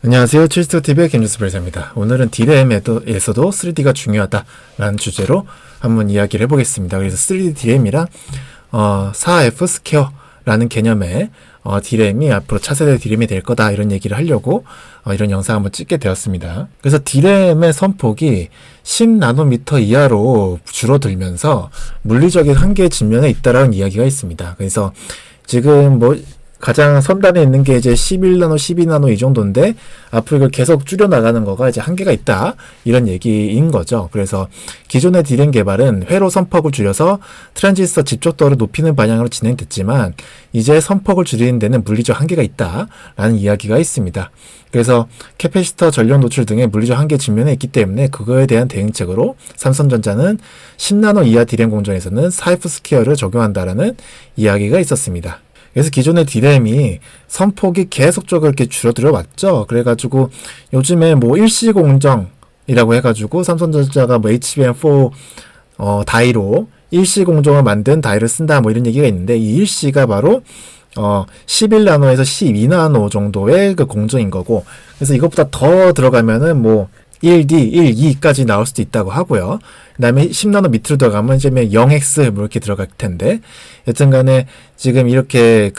안녕하세요. 칠스토TV의 김준수 변호사입니다. 오늘은 D램에서도 3D가 중요하다라는 주제로 한번 이야기를 해보겠습니다. 그래서 3D D램이랑 4F 스퀘어라는 개념의 D램이 앞으로 차세대 D램이 될 거다 이런 얘기를 하려고 이런 영상 한번 찍게 되었습니다. 그래서 D램의 선폭이 10나노미터 이하로 줄어들면서 물리적인 한계의 직면에 있다라는 이야기가 있습니다. 그래서 지금 가장 선단에 있는 게 이제 11나노, 12나노 이 정도인데 앞으로 이걸 계속 줄여나가는 거가 이제 한계가 있다 이런 얘기인 거죠. 그래서 기존의 D램 개발은 회로 선폭을 줄여서 트랜지스터 집적도를 높이는 방향으로 진행됐지만 이제 선폭을 줄이는 데는 물리적 한계가 있다라는 이야기가 있습니다. 그래서 캐패시터, 전력 노출 등의 물리적 한계 직면에 있기 때문에 그거에 대한 대응책으로 삼성전자는 10나노 이하 D램 공정에서는 4F 스퀘어를 적용한다라는 이야기가 있었습니다. 그래서 기존의 D램이 선폭이 계속적으로 이렇게 줄어들어 왔죠. 그래가지고 요즘에 일시 공정이라고 해가지고 삼성전자가 HBM4 다이로 일시 공정을 만든 다이를 쓴다 이런 얘기가 있는데 이 일시가 바로 11나노에서 12나노 정도의 그 공정인 거고, 그래서 이것보다 더 들어가면은 1D, 1E까지 나올 수도 있다고 하고요. 그 다음에 10나노 밑으로 들어가면 이제 0X 이렇게 들어갈 텐데, 여튼 간에 지금 이렇게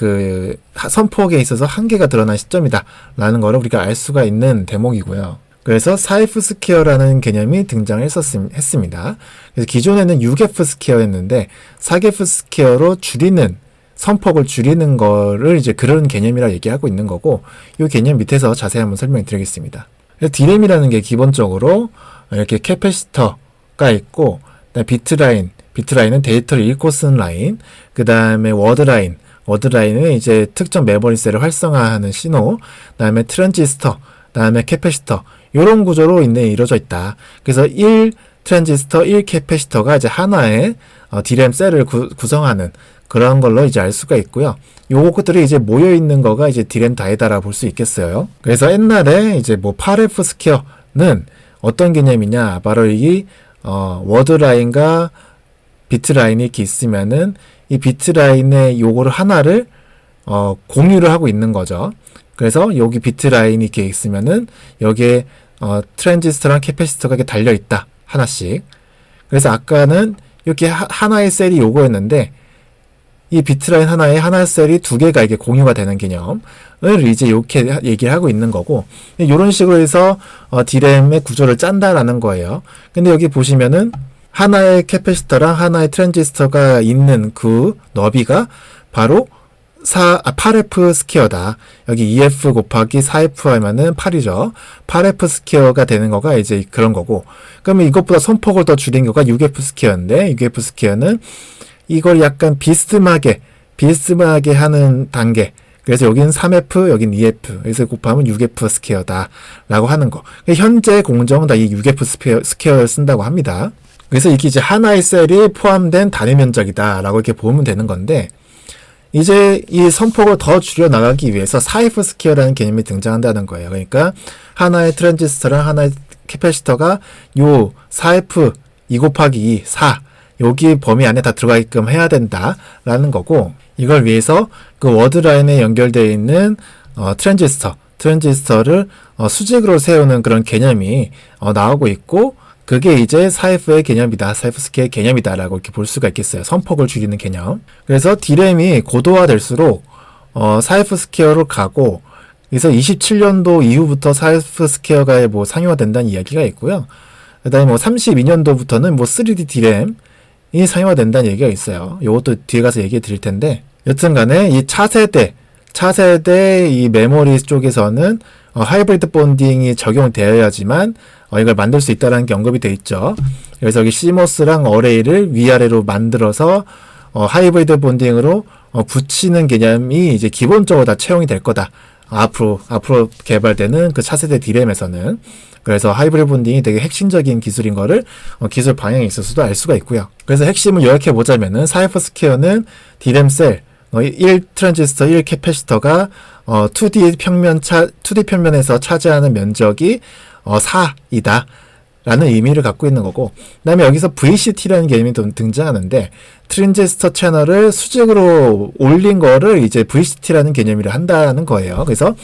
선폭에 있어서 한계가 드러난 시점이다 라는 거를 우리가 알 수가 있는 대목이고요. 그래서 4F 스퀘어라는 개념이 등장을 했습니다. 그래서 기존에는 6F 스퀘어였는데 4F 스퀘어로 선폭을 줄이는 거를 이제 그런 개념이라 얘기하고 있는 거고, 이 개념 밑에서 자세히 한번 설명드리겠습니다. D램이라는 게 기본적으로 이렇게 캐패시터가 있고, 비트라인은 데이터를 읽고 쓰는 라인, 그 다음에 워드라인은 이제 특정 메모리 셀을 활성화하는 신호, 그 다음에 트랜지스터, 그 다음에 캐패시터, 이런 구조로 이루어져 있다. 그래서 1 트랜지스터, 1 캐패시터가 이제 하나의 D램 셀을 구성하는 그런 걸로 이제 알 수가 있고요. 요것들이 이제 모여있는 거가 이제 D램 다이다라고 볼 수 있겠어요. 그래서 옛날에 이제 8F 스퀘어는 어떤 개념이냐, 바로 이 워드라인과 비트라인이 이렇게 있으면은 이 비트라인의 요거를 하나를 공유를 하고 있는 거죠. 그래서 여기 비트라인이 이렇게 있으면은 여기에 트랜지스터랑 캐패시터가 이렇게 달려있다 하나씩. 그래서 아까는 이렇게 하나의 셀이 요거였는데 이 비트라인 하나의 셀이 두 개가 이게 공유가 되는 개념을 이제 이렇게 얘기를 하고 있는 거고, 이런 식으로 해서 D램의 구조를 짠다라는 거예요. 근데 여기 보시면은 하나의 캐패시터랑 하나의 트랜지스터가 있는 그 너비가 바로 8F 스퀘어다. 여기 2F 곱하기 4F 하면은 8이죠. 8F 스퀘어가 되는 거가 이제 그런 거고, 그러면 이것보다 선폭을 더 줄인 거가 6F 스퀘어인데, 6F 스퀘어는 이걸 약간 비스듬하게 하는 단계. 그래서 여기는 3F, 여기는 2F. 그래서 곱하면 6F 스퀘어다 라고 하는 거. 현재 공정은 다 이 6F 스퀘어를 쓴다고 합니다. 그래서 이게 이제 하나의 셀이 포함된 단위 면적이다 라고 이렇게 보면 되는 건데, 이제 이 선폭을 더 줄여 나가기 위해서 4F 스퀘어라는 개념이 등장한다는 거예요. 그러니까 하나의 트랜지스터랑 하나의 캐패시터가 요 4F 2 곱하기 2, 4 여기 범위 안에 다 들어가게끔 해야 된다라는 거고, 이걸 위해서 그 워드라인에 연결되어 있는 트랜지스터를 수직으로 세우는 그런 개념이 나오고 있고, 그게 이제 4F의 개념이다, 4F 스퀘어의 개념이다라고 이렇게 볼 수가 있겠어요. 선폭을 줄이는 개념. 그래서 D램이 고도화될수록 4F 스퀘어로 가고, 그래서 27년도 이후부터 4F 스퀘어가 상용화된다는 이야기가 있고요. 그 다음에 32년도부터는 3D D램 이 상용화된다는 얘기가 있어요. 이것도 뒤에 가서 얘기해 드릴 텐데, 여튼 간에 이 차세대 이 메모리 쪽에서는 하이브리드 본딩이 적용되어야지만 이걸 만들 수 있다는 게 언급이 되어 있죠. 그래서 여기 CMOS랑 어레이를 위아래로 만들어서 하이브리드 본딩으로 붙이는 개념이 이제 기본적으로 다 채용이 될 거다. 앞으로 개발되는 그 차세대 D램에서는. 그래서 하이브리드 본딩이 되게 핵심적인 기술인 거를 기술 방향에 있어서도 알 수가 있고요. 그래서 핵심을 요약해 보자면은 4F 스퀘어는 D램 셀 1 트랜지스터 1 캐패시터가 2D 평면에서 차지하는 면적이 4이다 라는 의미를 갖고 있는 거고, 그 다음에 여기서 VCT라는 개념이 또 등장하는데, 트랜지스터 채널을 수직으로 올린 거를 이제 VCT라는 개념이라 한다는 거예요. 그래서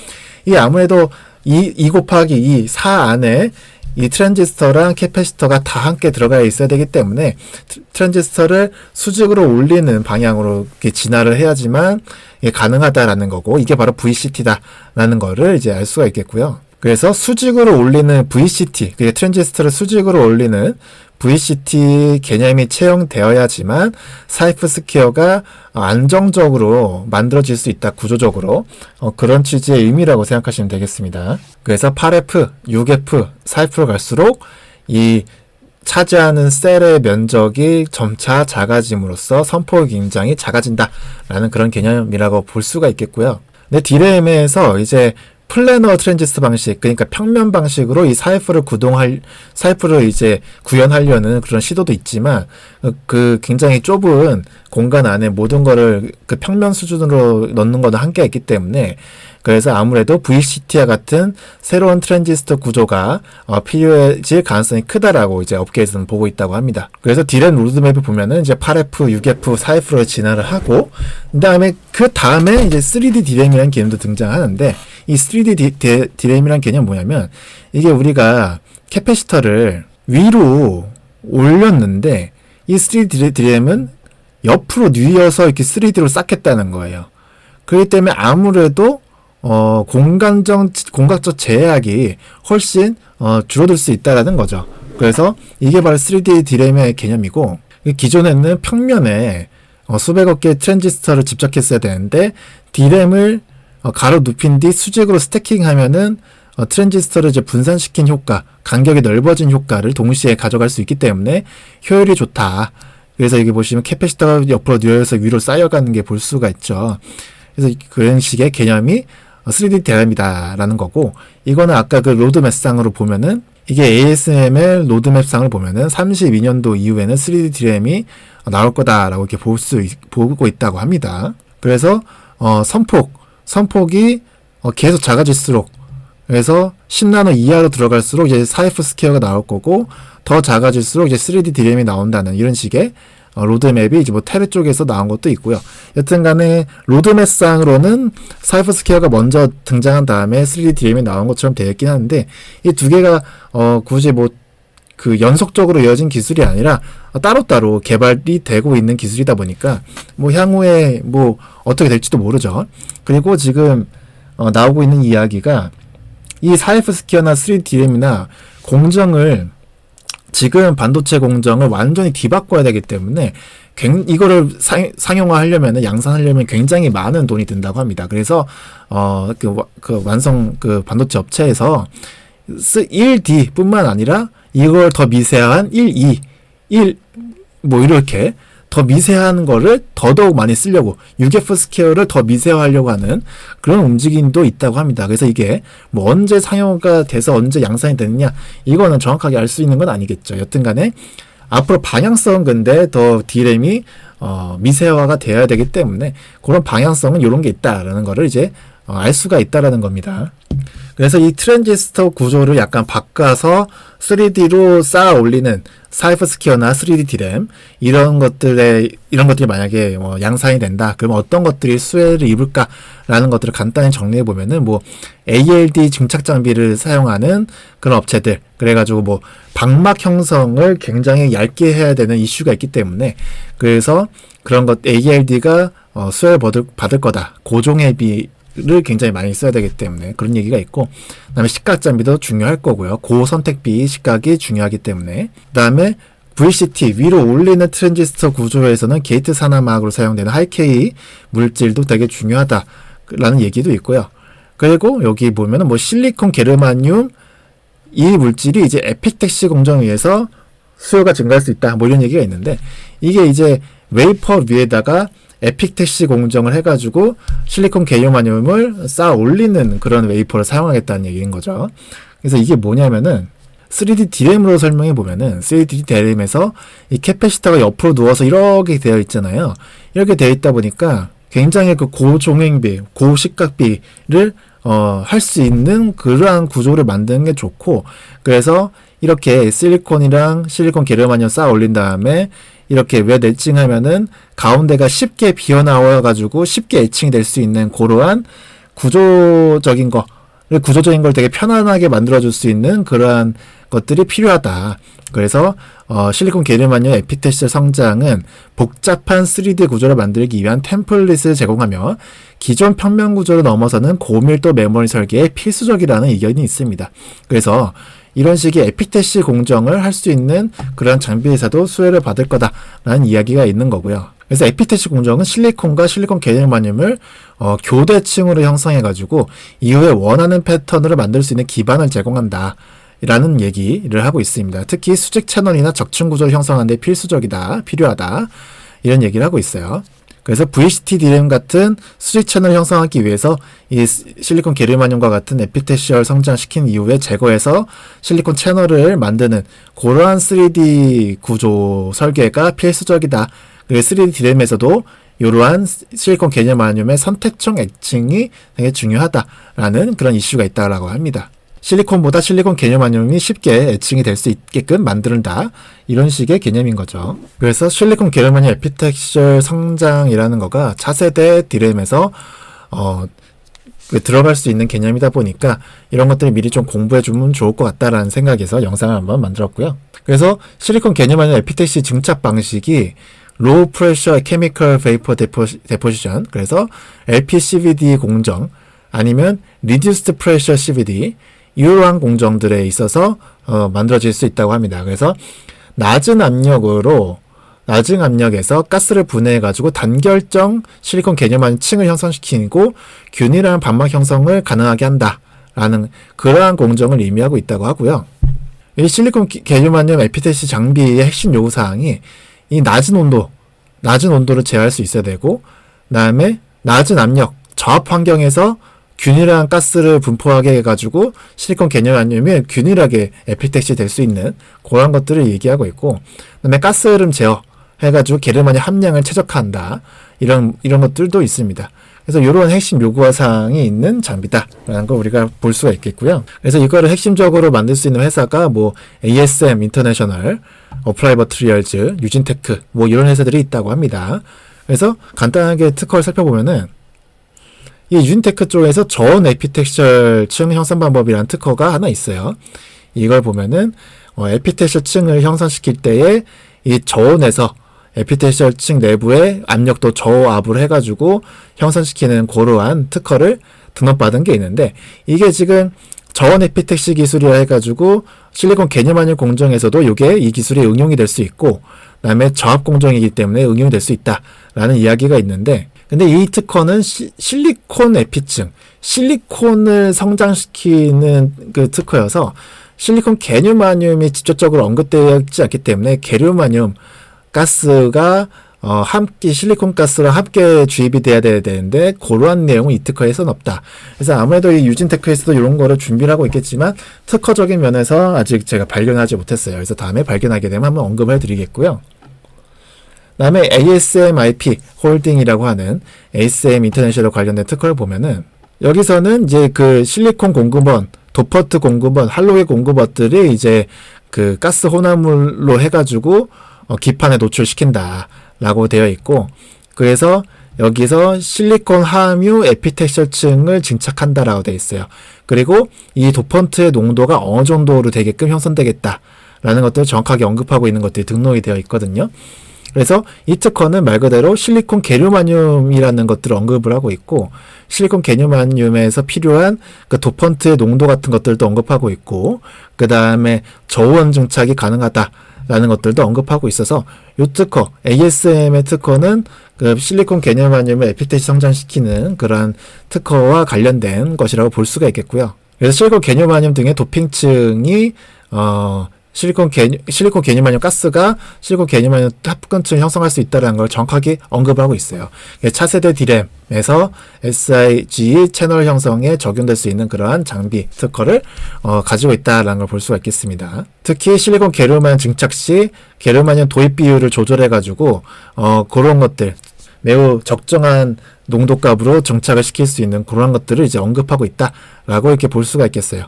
이 아무래도 2 곱하기 2, 4 안에 이 트랜지스터랑 캐패시터가 다 함께 들어가 있어야 되기 때문에 트랜지스터를 수직으로 올리는 방향으로 이렇게 진화를 해야지만 이게 가능하다라는 거고, 이게 바로 VCT다라는 거를 이제 알 수가 있겠고요. 그래서 수직으로 올리는 VCT, 그게 트랜지스터를 수직으로 올리는 VCT 개념이 채용되어야지만 사이프 스퀘어가 안정적으로 만들어질 수 있다, 구조적으로. 그런 취지의 의미라고 생각하시면 되겠습니다. 그래서 8F, 6F, 4F로 갈수록 이 차지하는 셀의 면적이 점차 작아짐으로써 선폭이 굉장히 작아진다라는 그런 개념이라고 볼 수가 있겠고요. 근데 D램에서 이제 플래너 트랜지스터 방식, 그러니까 평면 방식으로 이 사이프를 이제 구현하려는 그런 시도도 있지만, 그 굉장히 좁은 공간 안에 모든 거를 그 평면 수준으로 넣는 거는 한계가 있기 때문에, 그래서 아무래도 VCT와 같은 새로운 트랜지스터 구조가 필요해질 가능성이 크다라고 이제 업계에서는 보고 있다고 합니다. 그래서 D램 로드맵을 보면은 이제 8F, 6F, 4F로 진화를 하고, 그 다음에 이제 3D D램이라는 개념도 등장하는데, 이 3D D램이라는 개념은 뭐냐면, 이게 우리가 캐패시터를 위로 올렸는데, 이 3D D램은 옆으로 뉘어서 이렇게 3D로 쌓겠다는 거예요. 그렇기 때문에 아무래도 공간적 제약이 훨씬 줄어들 수 있다라는 거죠. 그래서 이게 바로 3D D램의 개념이고, 기존에는 평면에 수백억 개의 트랜지스터를 집착했어야 되는데, D램을 가로 눕힌 뒤 수직으로 스태킹하면은 트랜지스터를 이제 분산시킨 효과, 간격이 넓어진 효과를 동시에 가져갈 수 있기 때문에 효율이 좋다. 그래서 여기 보시면 캐패시터가 옆으로 뉘어서 위로 쌓여가는 게 볼 수가 있죠. 그래서 그런 식의 개념이 3D D램이다라는 거고, 이거는 아까 그 로드맵상으로 보면은, 이게 ASML 로드맵상을 보면은 32년도 이후에는 3D D램이 나올 거다라고 이렇게 보고 있다고 합니다. 그래서 선폭이 계속 작아질수록, 그래서 10나노 이하로 들어갈수록 이제 4F 스퀘어가 나올 거고, 더 작아질수록 이제 3D D램이 나온다는 이런 식의 로드맵이 이제 뭐 테레 쪽에서 나온 것도 있고요. 여튼 간에 로드맵상으로는 4F 스퀘어가 먼저 등장한 다음에 3D D램이 나온 것처럼 되어 있긴 하는데, 이 두 개가 굳이 뭐 그 연속적으로 이어진 기술이 아니라 따로따로 개발이 되고 있는 기술이다 보니까 뭐 향후에 뭐 어떻게 될지도 모르죠. 그리고 지금 나오고 있는 이야기가 이 4F 스퀘어나 3D D램이나 공정을, 지금 반도체 공정을 완전히 뒤바꿔야 되기 때문에 이거를 상용화하려면, 양산하려면 굉장히 많은 돈이 든다고 합니다. 그래서 그 완성 그 반도체 업체에서 1D 뿐만 아니라 이걸 더 미세한 1E, 1 뭐 이렇게 더 미세한 거를 더더욱 많이 쓰려고, 6F 스퀘어를 더 미세화하려고 하는 그런 움직임도 있다고 합니다. 그래서 이게 뭐 언제 상용화가 돼서 언제 양산이 되느냐, 이거는 정확하게 알 수 있는 건 아니겠죠. 여튼 간에 앞으로 방향성은 근데 더 D램이 미세화가 되어야 되기 때문에 그런 방향성은 이런 게 있다라는 거를 이제 알 수가 있다라는 겁니다. 그래서 이 트랜지스터 구조를 약간 바꿔서 3D로 쌓아 올리는 4F 스퀘어나 3D D램, 이런 것들이 만약에 양산이 된다. 그러면 어떤 것들이 수혜를 입을까라는 것들을 간단히 정리해 보면은, 뭐 ALD 증착 장비를 사용하는 그런 업체들, 그래가지고 뭐 방막 형성을 굉장히 얇게 해야 되는 이슈가 있기 때문에, 그래서 그런 것 ALD가 수혜를 받을 거다. 고종회비 를 굉장히 많이 써야 되기 때문에 그런 얘기가 있고, 그 다음에 식각 장비도 중요할 거고요. 고선택비 식각이 중요하기 때문에, 그 다음에 VCT 위로 올리는 트랜지스터 구조에서는 게이트 산화막으로 사용되는 하이K 물질도 되게 중요하다라는 얘기도 있고요. 그리고 여기 보면은 뭐 실리콘 게르마늄 이 물질이 이제 에피텍시 공정에 의해서 수요가 증가할 수 있다, 뭐 이런 얘기가 있는데, 이게 이제 웨이퍼 위에다가 에피텍시 공정을 해가지고 실리콘 게르마늄을 쌓아 올리는 그런 웨이퍼를 사용하겠다는 얘기인 거죠. 그래서 이게 뭐냐면은 3D D램으로 설명해 보면은, 3D D램에서 이 캐패시터가 옆으로 누워서 이렇게 되어 있잖아요. 이렇게 되어 있다 보니까 굉장히 그 고종횡비, 고식각비를 할 수 있는 그러한 구조를 만드는 게 좋고, 그래서 이렇게 실리콘이랑 실리콘 게르마늄 쌓아 올린 다음에 이렇게 웹 애칭하면은 가운데가 쉽게 비어나와가지고 쉽게 애칭이 될 수 있는 그러한 구조적인 거, 구조적인 걸 되게 편안하게 만들어줄 수 있는 그러한 것들이 필요하다. 그래서 실리콘 계류만용 에피텔시얼 성장은 복잡한 3D 구조를 만들기 위한 템플릿을 제공하며 기존 평면 구조를 넘어서는 고밀도 메모리 설계에 필수적이라는 의견이 있습니다. 그래서 이런 식의 에피텔시 공정을 할 수 있는 그런 장비에서도 수혜를 받을 거다라는 이야기가 있는 거고요. 그래서 에피텔시 공정은 실리콘과 실리콘 계류만륨을 교대층으로 형성해가지고 이후에 원하는 패턴으로 만들 수 있는 기반을 제공한다. 라는 얘기를 하고 있습니다. 특히 수직 채널이나 적층 구조를 형성하는 데 필수적이다, 필요하다 이런 얘기를 하고 있어요. 그래서 VCT DRAM 같은 수직 채널을 형성하기 위해서 이 실리콘 계류만륨과 같은 에피텔시얼 성장시킨 이후에 제거해서 실리콘 채널을 만드는 그러한 3D 구조 설계가 필수적이다. 그리고 3D DRAM에서도 이러한 실리콘 계류만륨의 선택적 애칭이 되게 중요하다라는 그런 이슈가 있다라고 합니다. 실리콘보다 실리콘 계류만륨이 쉽게 애칭이 될 수 있게끔 만든다. 이런 식의 개념인 거죠. 그래서 실리콘 계류만륨 에피텔시얼 성장이라는 거가 차세대 DRAM에서 들어갈 수 있는 개념이다 보니까 이런 것들을 미리 좀 공부해주면 좋을 것 같다라는 생각에서 영상을 한번 만들었고요. 그래서 실리콘 계류만륨 에피텔시 증착 방식이 로우 프레셔 케미컬 베이퍼 데포지션, 그래서 LPCVD 공정 아니면 리듀스드 프레셔 CVD 이러한 공정들에 있어서 만들어질 수 있다고 합니다. 그래서 낮은 압력에서 가스를 분해해가지고 단결정 실리콘 계류만륨 층을 형성시키고 균일한 반막 형성을 가능하게 한다라는 그러한 공정을 의미하고 있다고 하고요. 이 실리콘 계류만륨 에피텔시 장비의 핵심 요구사항이 이 낮은 온도를 제어할 수 있어야 되고, 그다음에 낮은 압력, 저압 환경에서 균일한 가스를 분포하게 해가지고 실리콘 계류만륨이 균일하게 에피텔시 될 수 있는 그런 것들을 얘기하고 있고, 그다음에 가스 흐름 제어 해가지고 계류만륨 함량을 최적화한다. 이런 것들도 있습니다. 그래서 이런 핵심 요구사항이 있는 장비다라는 걸 우리가 볼 수가 있겠고요. 그래서 이거를 핵심적으로 만들 수 있는 회사가 ASM 인터내셔널, 어플라이 머티리얼즈, 유진테크 이런 회사들이 있다고 합니다. 그래서 간단하게 특허를 살펴보면은 이 유진테크 쪽에서 저온 에피텔시얼 층 형성 방법이라는 특허가 하나 있어요. 이걸 보면은 에피텔시얼 층을 형성시킬 때에 이 저온에서 에피텔시얼 층 내부의 압력도 저압을 해가지고 형성시키는 그러한 특허를 등록받은 게 있는데, 이게 지금 저온 에피텔시 기술이라 해가지고 실리콘 계류만륨 공정에서도 이 기술이 응용이 될 수 있고, 그다음에 저압 공정이기 때문에 응용이 될 수 있다라는 이야기가 있는데, 근데 이 특허는 실리콘 에피층, 실리콘을 성장시키는 그 특허여서 실리콘 계류만륨이 직접적으로 언급되어 있지 않기 때문에 계류만륨 가스가 함께 실리콘 가스랑 함께 주입이 돼야 되는데 그러한 내용은 이 특허에서는 없다. 그래서 아무래도 이 유진테크에서도 이런 거를 준비를 하고 있겠지만 특허적인 면에서 아직 제가 발견하지 못했어요. 그래서 다음에 발견하게 되면 한번 언급을 해드리겠고요. 다음에 ASMIP 홀딩이라고 하는 ASM 인터내셔널 관련된 특허를 보면은 여기서는 이제 그 실리콘 공급원, 도퍼트 공급원, 할로이 공급원들이 이제 그 가스 혼합물로 해가지고 기판에 노출시킨다라고 되어 있고, 그래서 여기서 실리콘 함유 에피텔시얼층을 증착한다라고 되어 있어요. 그리고 이 도펀트의 농도가 어느 정도로 되게끔 형성되겠다라는 것들을 정확하게 언급하고 있는 것들이 등록이 되어 있거든요. 그래서 이 특허는 말 그대로 실리콘 계류만륨이라는 것들을 언급을 하고 있고, 실리콘 계류만륨에서 필요한 그 도펀트의 농도 같은 것들도 언급하고 있고, 그 다음에 저온 증착이 가능하다라는 것들도 언급하고 있어서 이 특허, ASM의 특허는 그 실리콘 계류만륨을 에피텔시 성장시키는 그러한 특허와 관련된 것이라고 볼 수가 있겠고요. 그래서 실리콘 계류만륨 등의 도핑층이 실리콘 계류만륨 가스가 실리콘 계류만륨 합금층을 형성할 수 있다는 걸 정확하게 언급하고 있어요. 차세대 DRAM에서 SIG 채널 형성에 적용될 수 있는 그러한 장비 특허를 가지고 있다는 걸 볼 수가 있겠습니다. 특히 실리콘 계류만륨 증착 시 계류만륨 도입 비율을 조절해가지고 그런 것들 매우 적정한 농도값으로 정착을 시킬 수 있는 그런 것들을 이제 언급하고 있다라고 이렇게 볼 수가 있겠어요.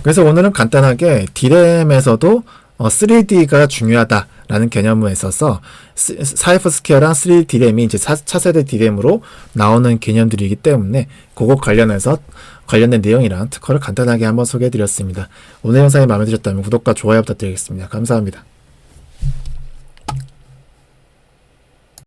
그래서 오늘은 간단하게 DRAM에서도 3D가 중요하다라는 개념에 있어서 4F 스퀘어랑 3D 디램이 이제 차세대 디램으로 나오는 개념들이기 때문에 그거 관련해서 관련된 내용이랑 특허를 간단하게 한번 소개해드렸습니다. 오늘 영상이 마음에 드셨다면 구독과 좋아요 부탁드리겠습니다. 감사합니다.